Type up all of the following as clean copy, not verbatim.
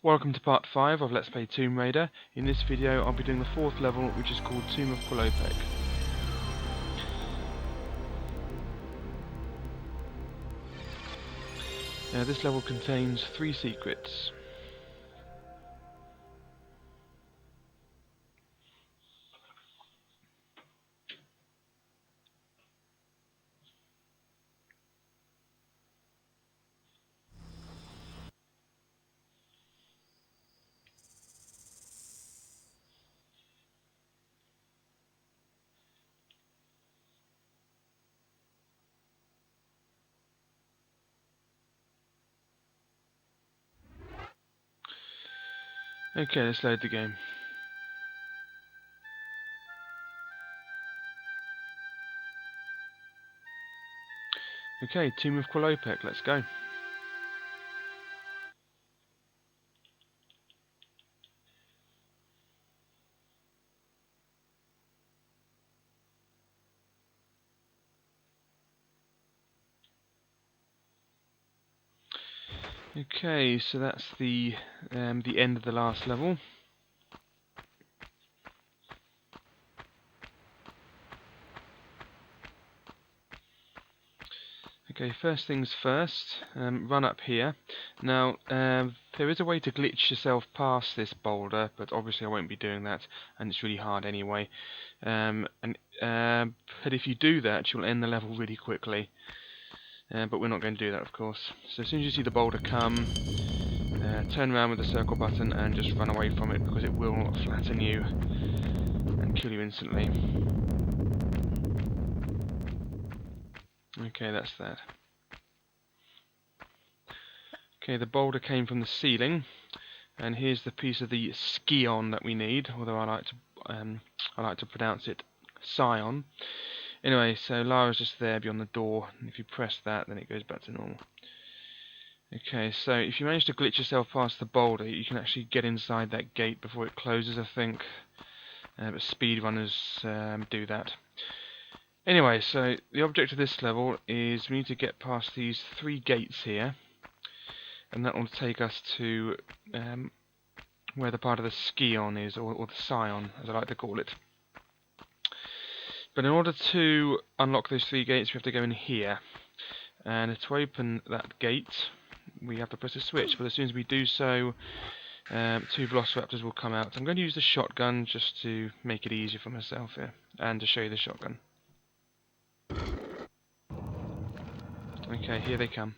Welcome to part 5 of Let's Play Tomb Raider. In this video I'll be doing the 4th level, which is called Tomb of Qualopec. This level contains 3 secrets. Okay, let's load the game. Okay, Tomb of Qualopec, let's go. Okay, so that's the end of the last level. Okay, first things first, run up here. Now, there is a way to glitch yourself past this boulder, but obviously I won't be doing that, and it's really hard anyway. But if you do that, you'll end the level really quickly. But we're not going to do that, of course. So as soon as you see the boulder come, turn around with the circle button and just run away from it, because it will flatten you and kill you instantly. Okay, that's that. Okay, the boulder came from the ceiling, and here's the piece of the scion that we need. Although I like to pronounce it scion. Anyway, so Lara's just there beyond the door, and if you press that, then it goes back to normal. Okay, so if you manage to glitch yourself past the boulder, you can actually get inside that gate before it closes, I think. But speedrunners do that. Anyway, so the object of this level is we need to get past these 3 gates here, and that will take us to where the part of the scion is, or the scion, as I like to call it. But in order to unlock those 3 gates, we have to go in here. And to open that gate, we have to press a switch. But as soon as we do so, 2 velociraptors will come out. I'm going to use the shotgun just to make it easier for myself here, and to show you the shotgun. Okay, here they come.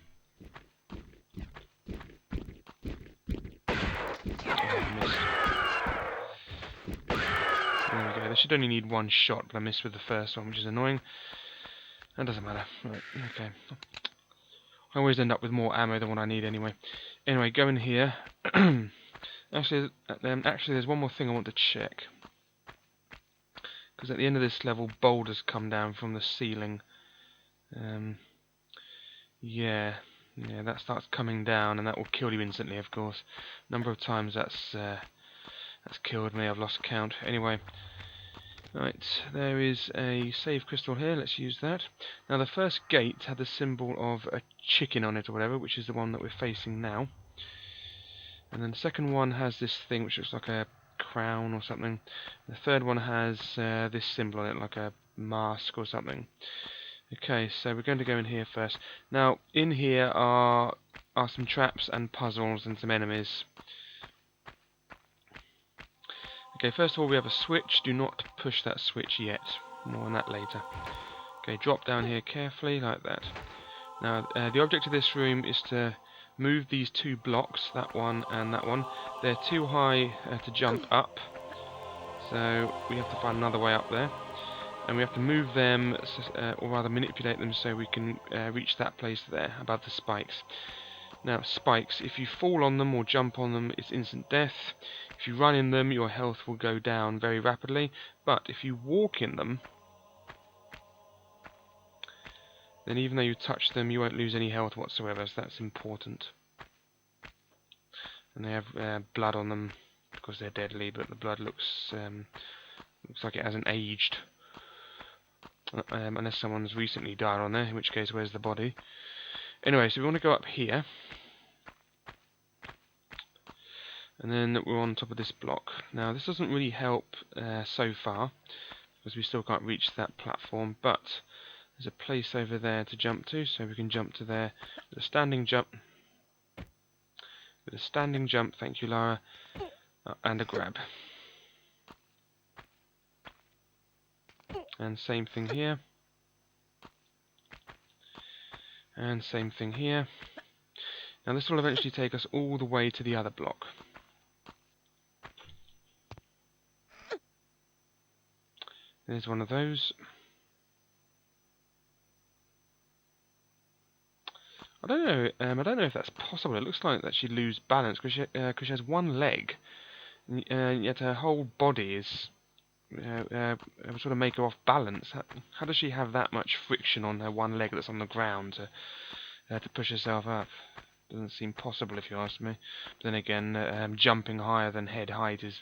Oh, missed. There we go. They should only need 1 shot, but I missed with the first one, which is annoying. That doesn't matter. Right, okay. I always end up with more ammo than what I need anyway. Anyway, go in here. Actually, there's one more thing I want to check. Because at the end of this level, boulders come down from the ceiling. Yeah, that starts coming down, and that will kill you instantly, of course. Number of times that's killed me, I've lost count. Anyway, right, there is a save crystal here, let's use that. Now the first gate had the symbol of a chicken on it or whatever, which is the one that we're facing now. And then the second one has this thing which looks like a crown or something. The third one has this symbol on it, like a mask or something. Okay, so we're going to go in here first. Now, in here are some traps and puzzles and some enemies. Okay, first of all we have a switch. Do not push that switch yet. More on that later. Okay, drop down here carefully, like that. Now, the object of this room is to move these 2 blocks, that one and that one. They're too high to jump up, so we have to find another way up there. And we have to move them, or rather manipulate them, so we can reach that place there, above the spikes. Now, spikes, if you fall on them or jump on them, it's instant death. If you run in them, your health will go down very rapidly. But if you walk in them, then even though you touch them, you won't lose any health whatsoever, so that's important. And they have blood on them, because they're deadly, but the blood looks like it hasn't aged. Unless someone's recently died on there, in which case where's the body? Anyway, so we want to go up here. And then we're on top of this block. Now this doesn't really help so far, because we still can't reach that platform, but there's a place over there to jump to, so we can jump to there with a standing jump. With a standing jump, thank you Lara, and a grab. And same thing here. And same thing here. Now this will eventually take us all the way to the other block. There's one of those. I don't know. I don't know if that's possible. It looks like that she loses balance because she has one leg, and yet her whole body is sort of make her off balance. How does she have that much friction on her one leg that's on the ground to push herself up? Doesn't seem possible if you ask me. But then again, jumping higher than head height is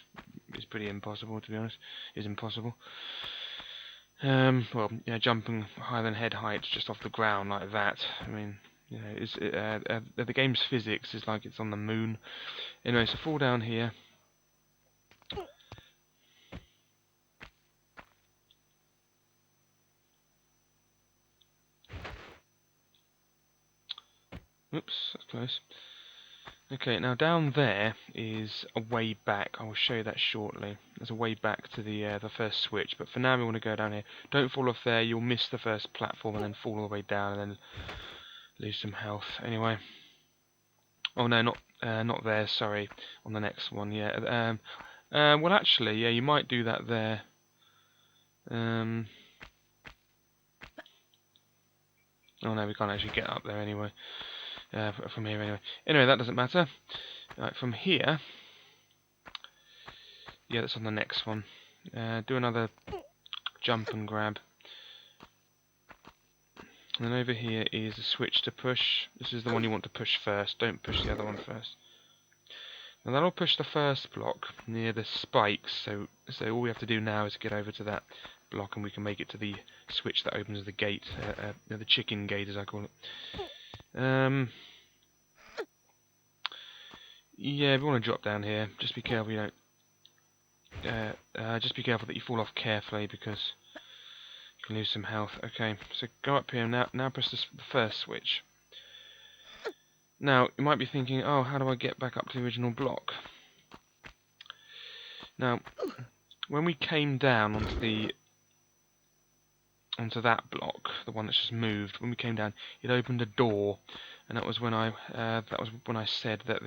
pretty impossible, to be honest. Is impossible. Well, yeah, jumping higher than head height just off the ground like that. I mean, you know, the game's physics is like it's on the moon. Anyway, so fall down here. Oops, that's close. Okay, now down there is a way back. I will show you that shortly. There's a way back to the first switch, but for now we want to go down here. Don't fall off there, you'll miss the first platform and then fall all the way down and then lose some health. Anyway. Oh no, not there, sorry. On the next one, yeah. Well actually, yeah, you might do that there. Oh no, we can't actually get up there anyway. From here anyway. Anyway, that doesn't matter. Right, from here, yeah, that's on the next one. Do another jump and grab. And then over here is a switch to push. This is the one you want to push first. Don't push the other one first. Now that'll push the first block near the spikes. So all we have to do now is get over to that block, and we can make it to the switch that opens the gate, the chicken gate, as I call it. Yeah, if you want to drop down here, just be careful you don't. Just be careful that you fall off carefully because you can lose some health. Okay, so go up here now. Now press the first switch. Now you might be thinking, oh, how do I get back up to the original block? Now, when we came down onto that block, the one that's just moved, when we came down, it opened a door, and that was when I said that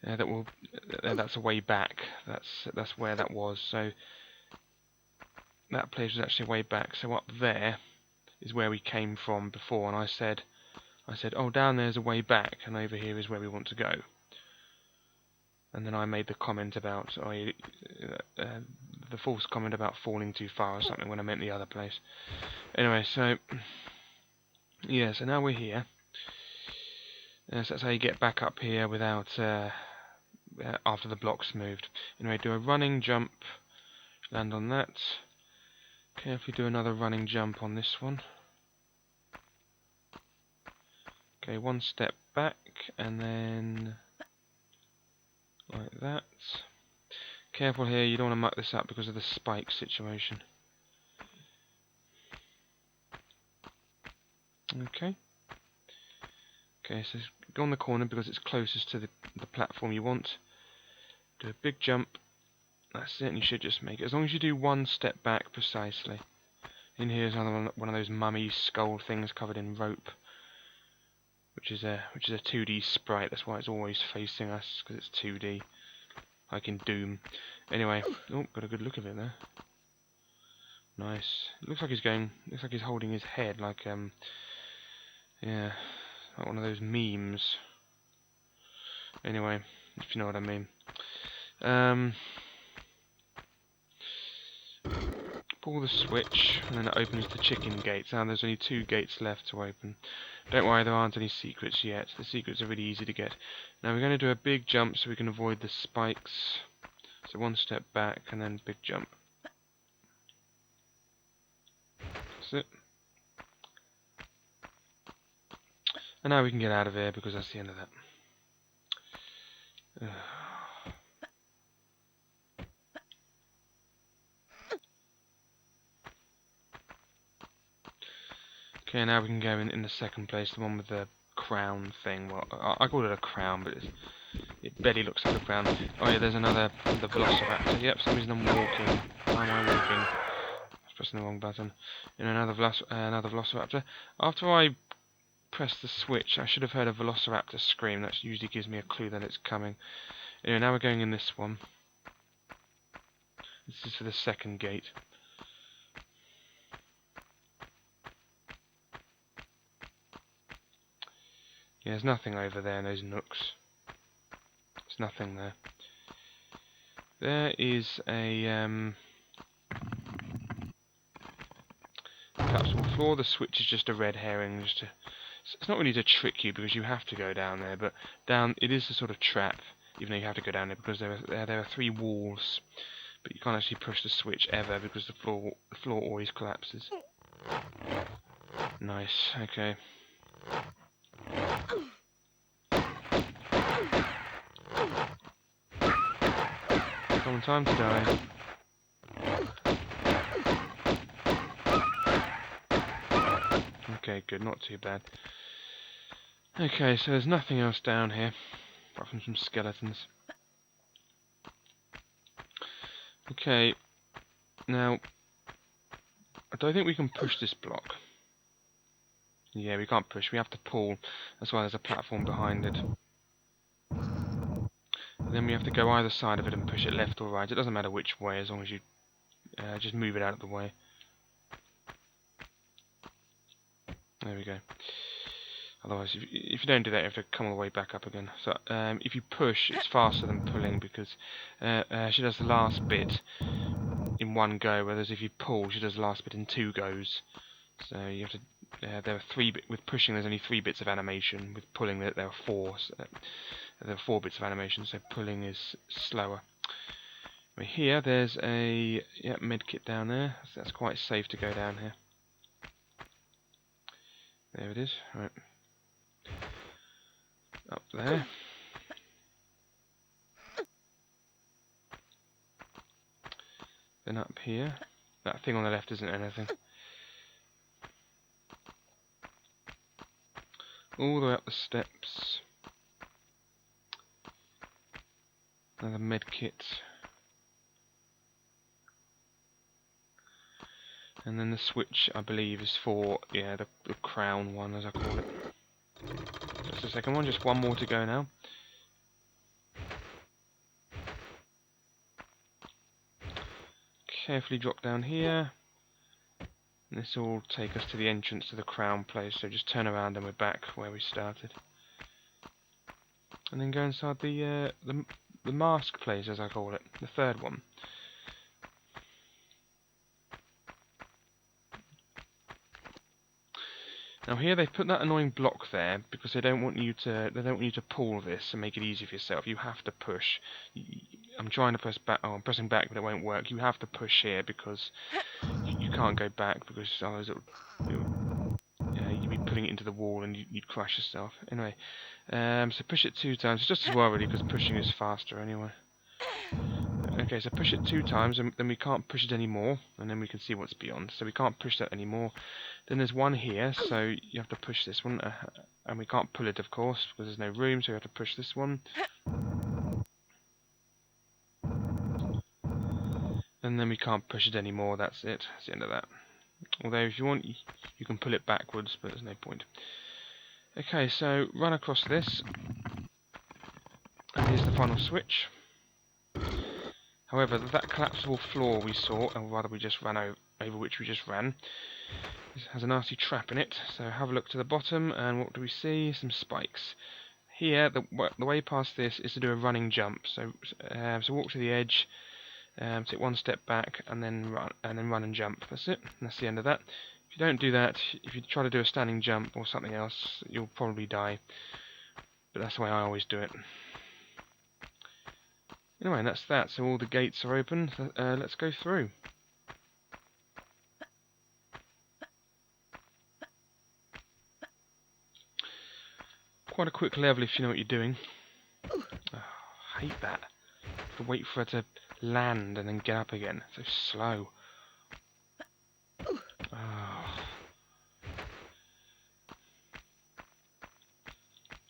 that's a way back. That's where that was. So that place was actually way back. So up there is where we came from before, and I said, oh, down there's a way back, and over here is where we want to go. And then I made the comment about the false comment about falling too far or something when I meant the other place. Anyway, so yeah, so now we're here. So that's how you get back up here without after the block's moved. Anyway, do a running jump, land on that. Carefully do another running jump on this one. Okay, one step back and then like that. Careful here, you don't want to muck this up because of the spike situation. Okay. Okay, so go on the corner because it's closest to the platform you want. Do a big jump. That's it, and you should just make it. As long as you do one step back precisely. In here is another one of those mummy skull things covered in rope, which is a 2D sprite. That's why it's always facing us, because it's 2D, like in Doom. Anyway, oh, got a good look of it there. Nice. It looks like he's going. Looks like he's holding his head, like yeah, like one of those memes. Anyway, if you know what I mean. Pull the switch, and then it opens the chicken gates. Now there's only 2 gates left to open. Don't worry, there aren't any secrets yet. The secrets are really easy to get. Now we're going to do a big jump so we can avoid the spikes. So one step back, and then big jump. That's it. And now we can get out of here because that's the end of that. Okay, now we can go in the second place, the one with the crown thing. Well, I call it a crown, but it barely looks like a crown. Oh yeah, there's another, the Velociraptor. Yep, for some reason I'm walking. Why am I walking? I was pressing the wrong button. And another Velociraptor. After I press the switch, I should have heard a Velociraptor scream. That usually gives me a clue that it's coming. Anyway, now we're going in this one. This is for the second gate. Yeah, there's nothing over there in those nooks. There's nothing there. There is a collapsible floor. The switch is just a red herring. It's not really to trick you because you have to go down there, but it is a sort of trap, even though you have to go down there because there are 3 walls, but you can't actually push the switch ever because the floor always collapses. Nice. Okay. Come on, time to die. Okay, good, not too bad. Okay, so there's nothing else down here, apart from some skeletons. Okay, now, I don't think we can push this block. Yeah, we can't push, we have to pull. That's why there's a platform behind it. Then we have to go either side of it and push it left or right. It doesn't matter which way, as long as you just move it out of the way. There we go. Otherwise, if you don't do that, you have to come all the way back up again. So, if you push, it's faster than pulling because she does the last bit in one go, whereas if you pull, she does the last bit in 2 goes. So you have to. There are 3 with pushing. There's only 3 bits of animation. With pulling, there are 4. So, there are 4 bits of animation. So pulling is slower. Here, there's a medkit down there. So that's quite safe to go down here. There it is. Right. Up there. Then up here. That thing on the left isn't anything. All the way up the steps. Another medkit. And then the switch, I believe, is for, yeah, the crown one, as I call it. That's the second one, just one more to go now. Carefully drop down here. And this will take us to the entrance to the crown place, so just turn around and we're back where we started. And then go inside the mask place, as I call it, the third one. Now here they've put that annoying block there because they don't want you to pull this and make it easy for yourself. You have to push. I'm trying to press back. Oh, I'm pressing back, but it won't work. You have to push here because you can't go back because otherwise you'd be putting it into the wall and you'd crush yourself. Anyway, so push it 2 times. It's just as well really because pushing is faster anyway. Okay, so push it 2 times, and then we can't push it anymore, and then we can see what's beyond. So we can't push that anymore. Then there's one here, so you have to push this one, and we can't pull it, of course, because there's no room, so you have to push this one. And then we can't push it anymore, that's it, that's the end of that. Although if you want, you can pull it backwards, but there's no point. Okay, so run across this, and here's the final switch. However, that collapsible floor we saw, or rather we just ran over which we just ran, has a nasty trap in it. So have a look to the bottom, and what do we see? Some spikes. Here, the way past this is to do a running jump. So walk to the edge, take 1 step back, and then run and jump. That's it. And that's the end of that. If you don't do that, if you try to do a standing jump or something else, you'll probably die. But that's the way I always do it. Anyway, and that's that. So all the gates are open. Let's go through. Quite a quick level if you know what you're doing. I hate that. I have to wait for her to land and then get up again. So slow. Oh.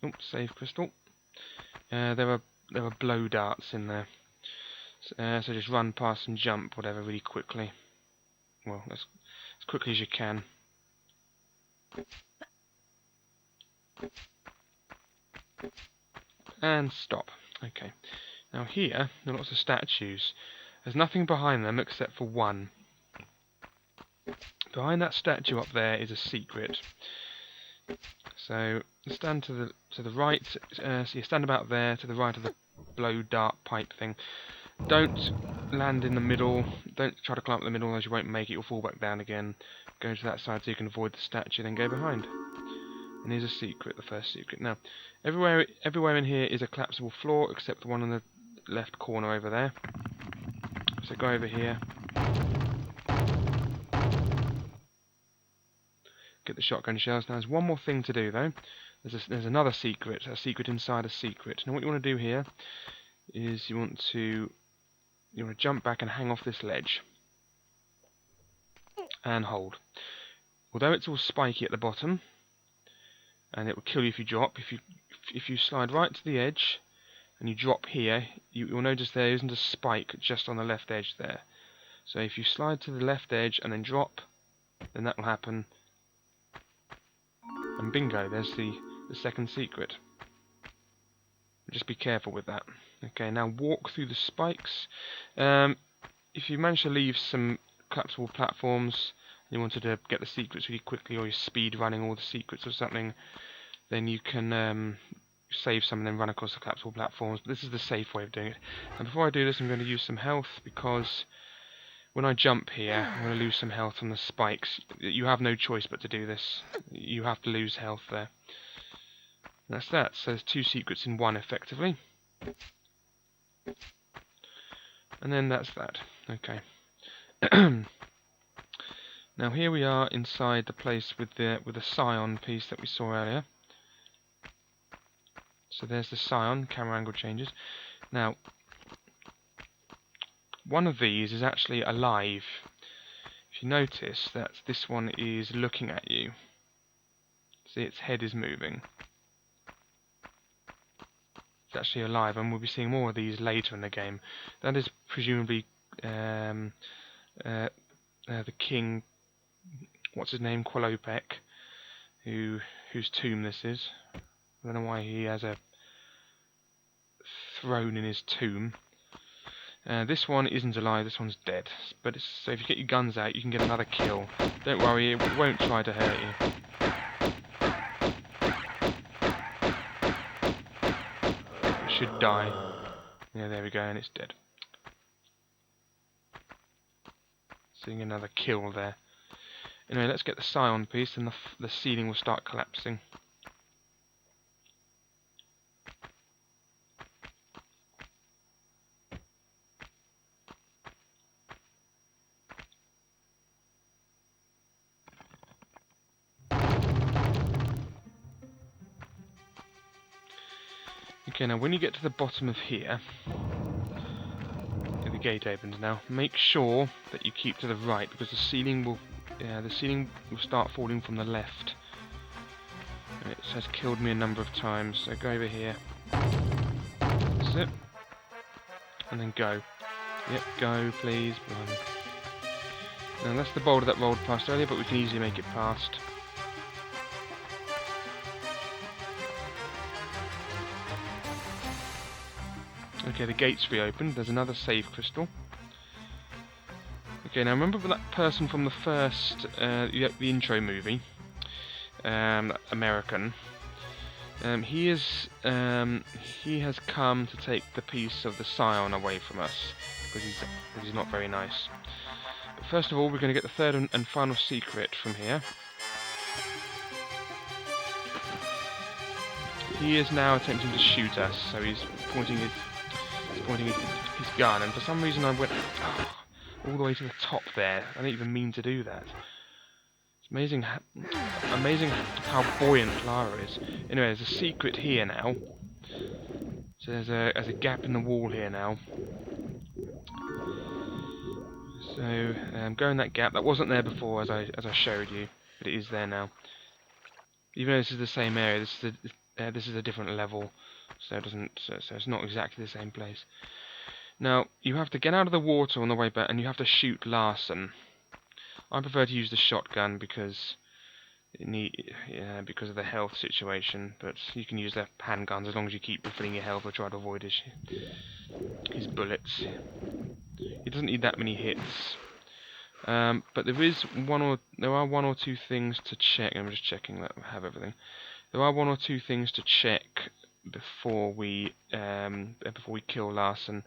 Oh, save crystal. There were blow darts in there. So just run past and jump, whatever, really quickly. Well, as quickly as you can. And stop. Okay. Now here, there are lots of statues. There's nothing behind them except for one. Behind that statue up there is a secret. So stand to the right. So you stand about there, to the right of the blow dart pipe thing. Don't land in the middle. Don't try to climb up the middle, as you won't make it. You'll fall back down again. Go to that side so you can avoid the statue. Then go behind. And here's a secret, the first secret. Now, everywhere in here is a collapsible floor except the one in the left corner over there. So go over here. Get the shotgun shells. Now there's one more thing to do though. There's another secret, a secret inside a secret. Now what you want to do here is you want to jump back and hang off this ledge. And hold. Although it's all spiky at the bottom, and it will kill you if you drop, if you slide right to the edge and you drop here, you'll notice there isn't a spike just on the left edge there. So if you slide to the left edge and then drop, then that will happen. And bingo, there's the second secret. Just be careful with that. Okay, now walk through the spikes. If you manage to leave some collapsible platforms, and you wanted to get the secrets really quickly, or you're speed running all the secrets or something, then you can save some and then run across the collapsible platforms. But this is the safe way of doing it. And before I do this, I'm going to use some health, because when I jump here, I'm going to lose some health on the spikes. You have no choice but to do this. You have to lose health there. And that's that. So there's two secrets in one, effectively. And then that's that. Okay. Now here we are inside the place with the scion piece that we saw earlier. So there's the scion. Camera angle changes. Now, one of these is actually alive. If you notice that this one is looking at you. See, its head is moving. It's actually alive, and we'll be seeing more of these later in the game. That is presumably the king, what's his name, Qualopec, whose tomb this is. I don't know why he has a throne in his tomb. This one isn't alive, this one's dead. But so if you get your guns out, you can get another kill. Don't worry, it won't try to hurt you. It should die. Yeah, there we go, and it's dead. Seeing another kill there. Anyway, let's get the scion piece, and the ceiling will start collapsing. Okay, now when you get to the bottom of here, the gate opens now. Make sure that you keep to the right, because the ceiling will start falling from the left. And it has killed me a number of times. So go over here. That's it. And then go. Yep, go, please. Run. Now that's the boulder that rolled past earlier, but we can easily make it past. Okay, the gate's reopened. There's another save crystal. Okay, now remember that person from the first, the intro movie, American. He has come to take the piece of the scion away from us because he's not very nice. But first of all, we're going to get the third and final secret from here. He is now attempting to shoot us, so he's pointing his gun, and for some reason I went all the way to the top there. I didn't even mean to do that. It's amazing how buoyant Lara is. Anyway, there's a secret here now. So there's a gap in the wall here now. So go in that gap. That wasn't there before, as I showed you, but it is there now. Even though this is the same area, this is a different level, so it doesn't. So it's not exactly the same place. Now you have to get out of the water on the way back, and you have to shoot Larson. I prefer to use the shotgun because because of the health situation, but you can use the handguns as long as you keep refilling your health or try to avoid his bullets. He doesn't need that many hits. But there are one or two things to check. I'm just checking that I have everything. There are one or two things to check before we kill Larson,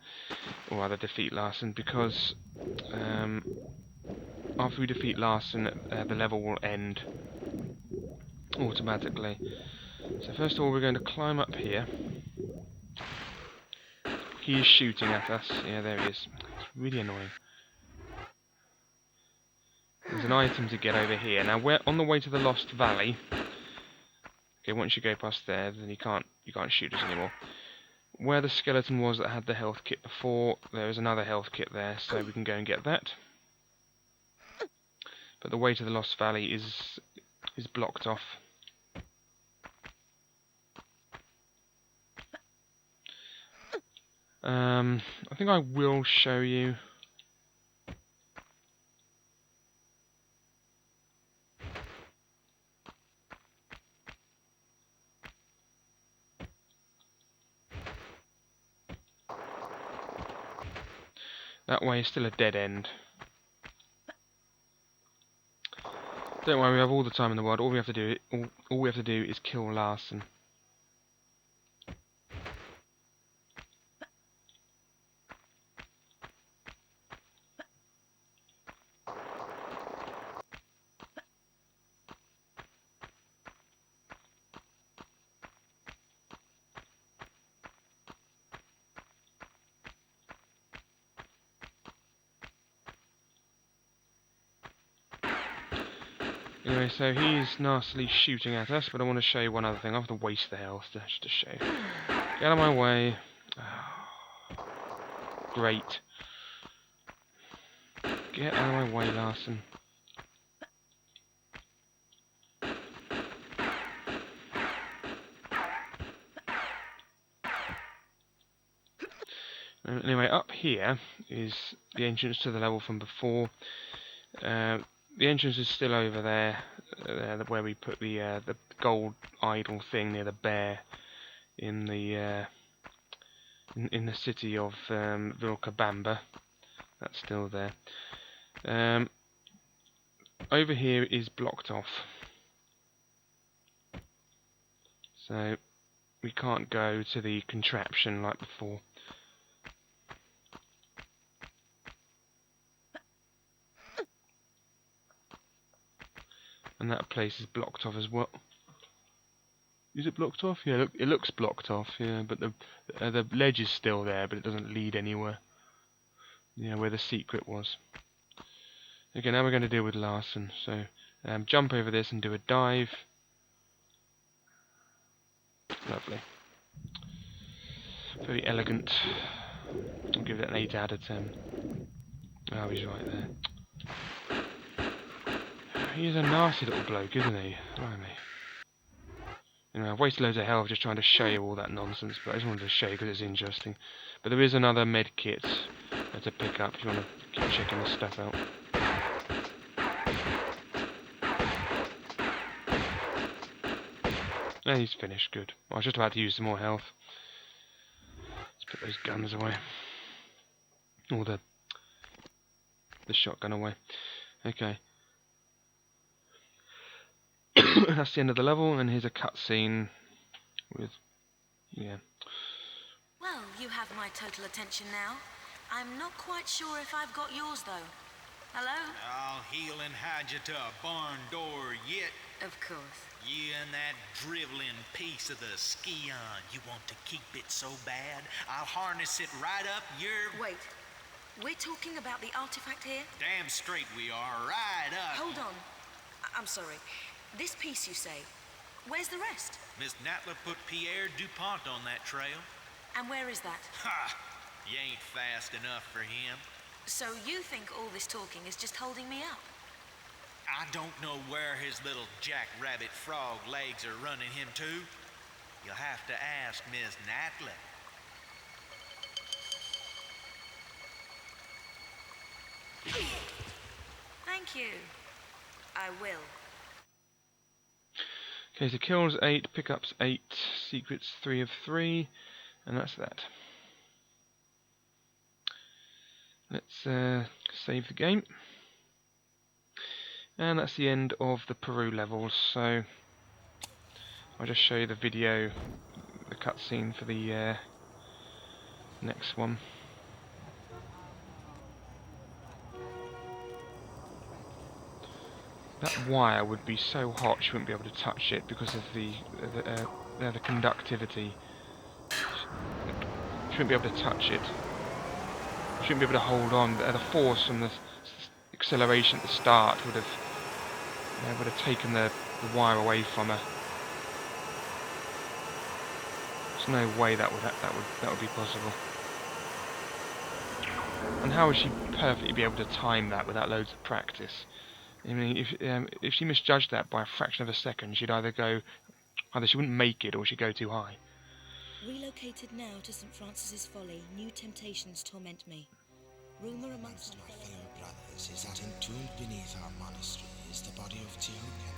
or rather defeat Larson, because after we defeat Larson, the level will end automatically. So first of all, we're going to climb up here. He is shooting at us. Yeah, there he is. It's really annoying. There's an item to get over here. Now we're on the way to the Lost Valley. Okay, once you go past there, then you can't shoot us anymore. Where the skeleton was that had the health kit before, there is another health kit there, so we can go and get that. But the way to the Lost Valley is blocked off. I think I will show you. That way is still a dead end. Don't worry, we have all the time in the world. All we have to do is kill Larson. Anyway, so he's nastily shooting at us, but I want to show you one other thing. I have to waste the health just to show you. Get out of my way. Oh, great. Get out of my way, Larson. Anyway, up here is the entrance to the level from before. The entrance is still over there, where we put the gold idol thing near the bear in the city of Vilcabamba. That's still there. Over here is blocked off, so we can't go to the contraption like before. And that place is blocked off as well. Is it blocked off? Yeah, look, it looks blocked off. Yeah, but the ledge is still there, but it doesn't lead anywhere. Yeah, where the secret was. Okay, now we're going to deal with Larson. So jump over this and do a dive. Lovely. Very elegant. I'll give it an 8 out of 10. Oh, he's right there. He's a nasty little bloke, isn't he? Blimey. Anyway, I've wasted loads of health just trying to show you all that nonsense, but I just wanted to show you because it's interesting. But there is another med kit to pick up if you want to keep checking this stuff out. And he's finished, good. I was just about to use some more health. Let's put those guns away. Or the shotgun away. Okay. That's the end of the level, and here's a cutscene with, yeah. Well, you have my total attention now. I'm not quite sure if I've got yours, though. Hello? I'll heel and hide you to a barn door yet. Of course. You and that driveling piece of the ski-on. You want to keep it so bad, I'll harness it right up your... Wait. We're talking about the artifact here? Damn straight we are, right up. Hold on. I'm sorry. This piece, you say. Where's the rest? Miss Natla put Pierre DuPont on that trail. And where is that? Ha! You ain't fast enough for him. So you think all this talking is just holding me up? I don't know where his little jackrabbit frog legs are running him to. You'll have to ask Miss Natalie. Thank you. I will. Okay, so kills 8, pickups 8, secrets 3 of 3, and that's that. Let's save the game. And that's the end of the Peru levels, so I'll just show you the video, the cutscene for the next one. That wire would be so hot she wouldn't be able to touch it because of the conductivity. She wouldn't be able to touch it. She wouldn't be able to hold on. The force from the acceleration at the start would have taken the wire away from her. There's no way that would be possible. And how would she perfectly be able to time that without loads of practice? I mean, if she misjudged that by a fraction of a second, she'd either she wouldn't make it or she'd go too high. Relocated now to St. Francis's Folly, new temptations torment me. Rumour amongst my fellow brothers is that entombed beneath our monastery is the body of Teoken,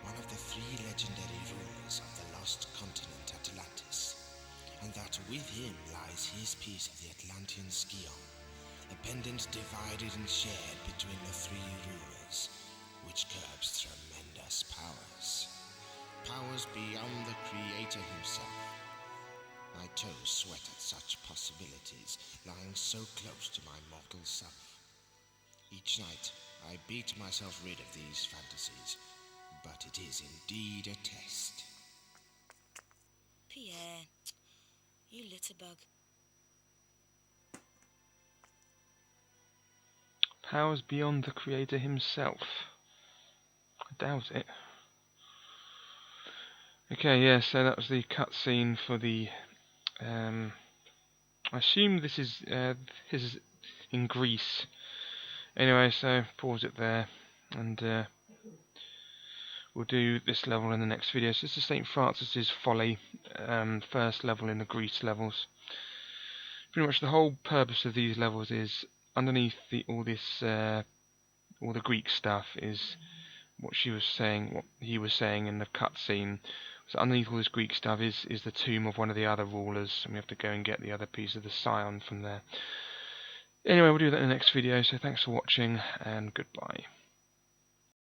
one of the 3 legendary rulers of the lost continent Atlantis, and that with him lies his piece of the Atlantean Skion, a pendant divided and shared between the 3 rulers, which curbs tremendous powers. Powers beyond the Creator himself. My toes sweat at such possibilities, lying so close to my mortal self. Each night, I beat myself rid of these fantasies, but it is indeed a test. Pierre, you litterbug. Powers beyond the Creator himself. I doubt it. Okay, yeah, so that was the cutscene for the... I assume this is in Greece. Anyway, so pause it there, and we'll do this level in the next video. So this is St. Francis's Folly, first level in the Greece levels. Pretty much the whole purpose of these levels is underneath all the Greek stuff is what she was saying, what he was saying in the cutscene. So underneath all this Greek stuff is the tomb of one of the other rulers, and we have to go and get the other piece of the Scion from there. Anyway, we'll do that in the next video, so thanks for watching, and goodbye.